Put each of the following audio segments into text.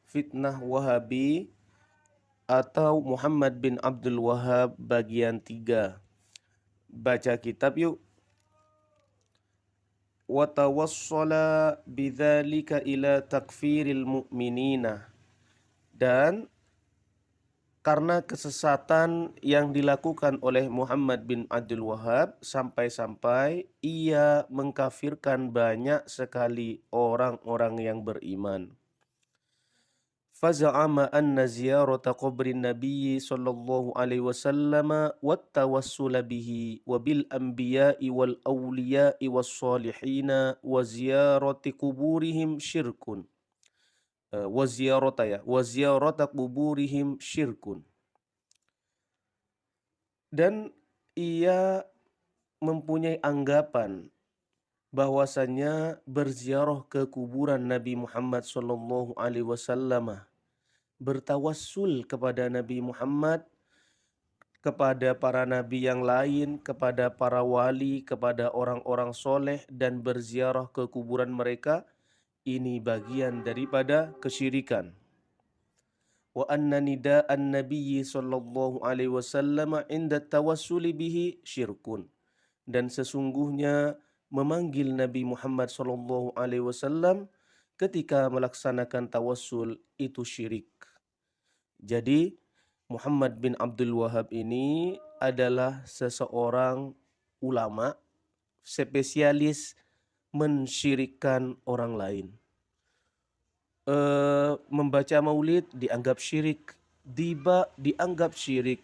Fitnah Wahabi atau Muhammad bin Abdul Wahab bagian 3. Baca kitab yuk. Wa tawassala bidzalika ila takfiril mu'minina. Dan karena kesesatan yang dilakukan oleh Muhammad bin Abdul Wahab sampai-sampai ia mengkafirkan banyak sekali orang-orang yang beriman. Faza'ama anna ziyarata qabrin nabiyyi sallallahu alaihi wasallam wa tawassula bihi wa bil anbiya'i wal awliya'i was salihina wa ziyarati kuburihim syirkun. Wa ziyarata kuburihim syirkun. Dan ia mempunyai anggapan bahwasannya berziarah ke kuburan Nabi Muhammad sallallahu alaihi wasallam, bertawassul kepada Nabi Muhammad, kepada para nabi yang lain, kepada para wali, kepada orang-orang soleh, dan berziarah ke kuburan mereka, ini bagian daripada kesyirikan. Wa anna nida'an nabiyyi sallallahu alaihi wasallam inda tawassuli bihi syirkun. Dan sesungguhnya memanggil Nabi Muhammad sallallahu alaihi wasallam ketika melaksanakan tawassul itu syirik. Jadi Muhammad bin Abdul Wahab ini adalah seseorang ulama spesialis mensyirikkan orang lain. Membaca maulid dianggap syirik, tiba dianggap syirik.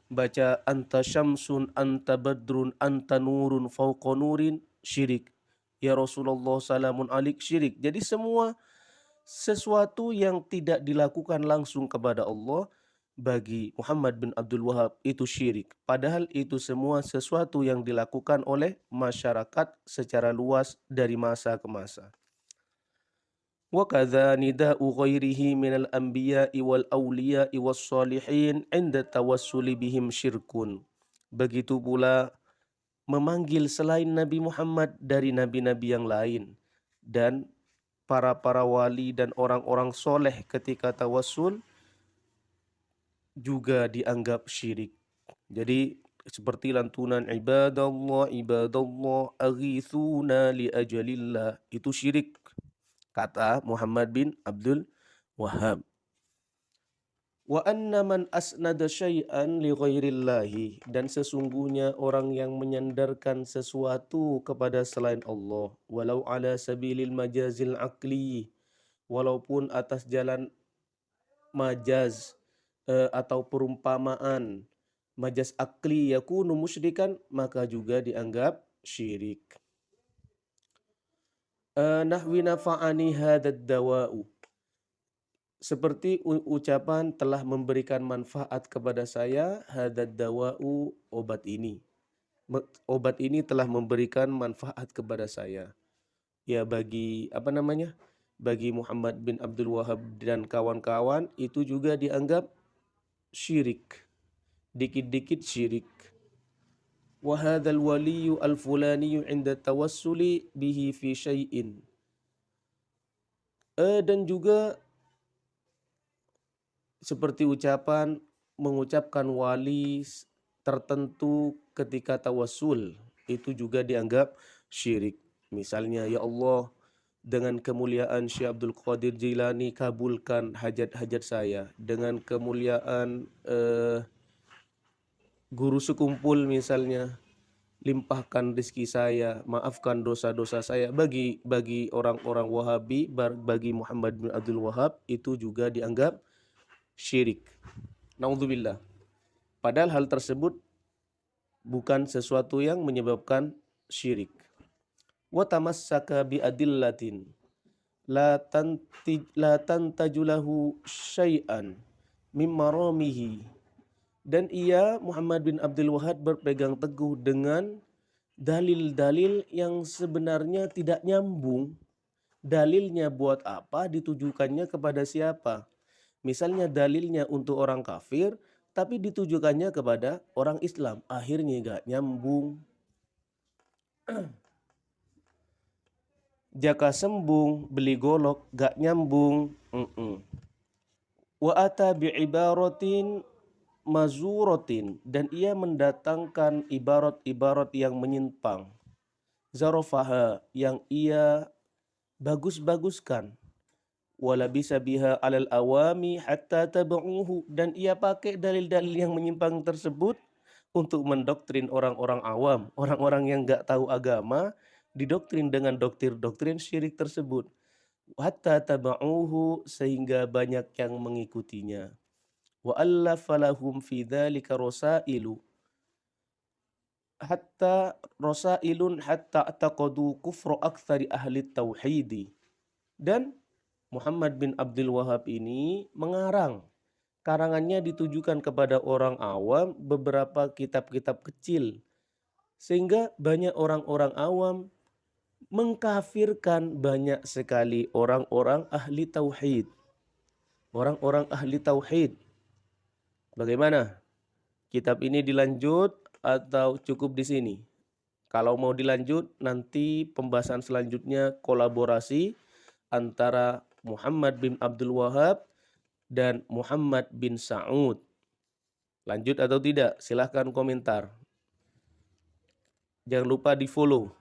Baca anta syamsun, anta badrun, anta nurun fauqa nurin, syirik. Ya Rasulullah salamun alik, syirik. Jadi semua sesuatu yang tidak dilakukan langsung kepada Allah bagi Muhammad bin Abdul Wahab itu syirik. Padahal itu semua sesuatu yang dilakukan oleh masyarakat secara luas dari masa ke masa. Wa kadza nida'u ghairihi minal anbiya'i wal awliya'i was salihin 'inda tawassuli bihim syirkun. Begitu pula memanggil selain Nabi Muhammad dari nabi-nabi yang lain dan para wali dan orang-orang soleh ketika tawassul juga dianggap syirik. Jadi seperti lantunan ibadallah ibadallah aghithuna li ajalillah, itu syirik, kata Muhammad bin Abdul Wahab. Wa anna man asnada syai'an li ghairillahi, dan sesungguhnya orang yang menyandarkan sesuatu kepada selain Allah, walau ala sabilil majazil aqli, walaupun atas jalan majaz atau perumpamaan, majaz akli, yakunu musyrikan, maka juga dianggap syirik. Nahwi nafa'ani hadad dawa'u, seperti ucapan telah memberikan manfaat kepada saya, hadad dawa'u, obat ini. Obat ini telah memberikan manfaat kepada saya. Ya bagi bagi Muhammad bin Abdul Wahab dan kawan-kawan itu juga dianggap syirik. Dikit-dikit syirik. Wa hadzal waliyyu al-fulani 'inda tawassuli bihi fi syai'in. Dan juga seperti ucapan mengucapkan wali tertentu ketika tawassul, itu juga dianggap syirik. Misalnya, ya Allah, dengan kemuliaan Syekh Abdul Qadir Jilani kabulkan hajat-hajat saya. Dengan kemuliaan guru sekumpul misalnya, limpahkan rezeki saya, maafkan dosa-dosa saya. Bagi orang-orang Wahabi, bagi Muhammad bin Abdul Wahab, itu juga dianggap syirik. Naudzubillah. Padahal hal tersebut bukan sesuatu yang menyebabkan syirik. Wa tamassaka bi adillatin la tantajulahu syai'an mim maramihi. Dan ia, Muhammad bin Abdul Wahab, berpegang teguh dengan dalil-dalil yang sebenarnya tidak nyambung. Dalilnya buat apa, ditujukannya kepada siapa. Misalnya dalilnya untuk orang kafir, tapi ditujukannya kepada orang Islam. Akhirnya gak nyambung. Jaka sembung, beli golok, gak nyambung. Wa ata bi'ibaratin mazuratin, dan ia mendatangkan ibarat-ibarat yang menyimpang, zarafaha, yang ia bagus-baguskan, wala bisa biha alal awami hatta tabauhu, dan ia pakai dalil-dalil yang menyimpang tersebut untuk mendoktrin orang-orang awam, orang-orang yang nggak tahu agama, didoktrin dengan doktrin-doktrin syirik tersebut. Hatta tabauhu, sehingga banyak yang mengikutinya. Wa allafa lahum fi dzalika rasailu, hatta rasailun hatta taqadu kufra aktsari ahli tauhidi. Dan Muhammad bin Abdul Wahab ini mengarang, karangannya ditujukan kepada orang awam, beberapa kitab-kitab kecil, sehingga banyak orang-orang awam mengkafirkan banyak sekali orang-orang ahli tauhid. Orang-orang ahli tauhid. Bagaimana? Kitab ini dilanjut atau cukup di sini? Kalau mau dilanjut, nanti pembahasan selanjutnya kolaborasi antara Muhammad bin Abdul Wahab dan Muhammad bin Sa'ud. Lanjut atau tidak? Silahkan komentar. Jangan lupa di follow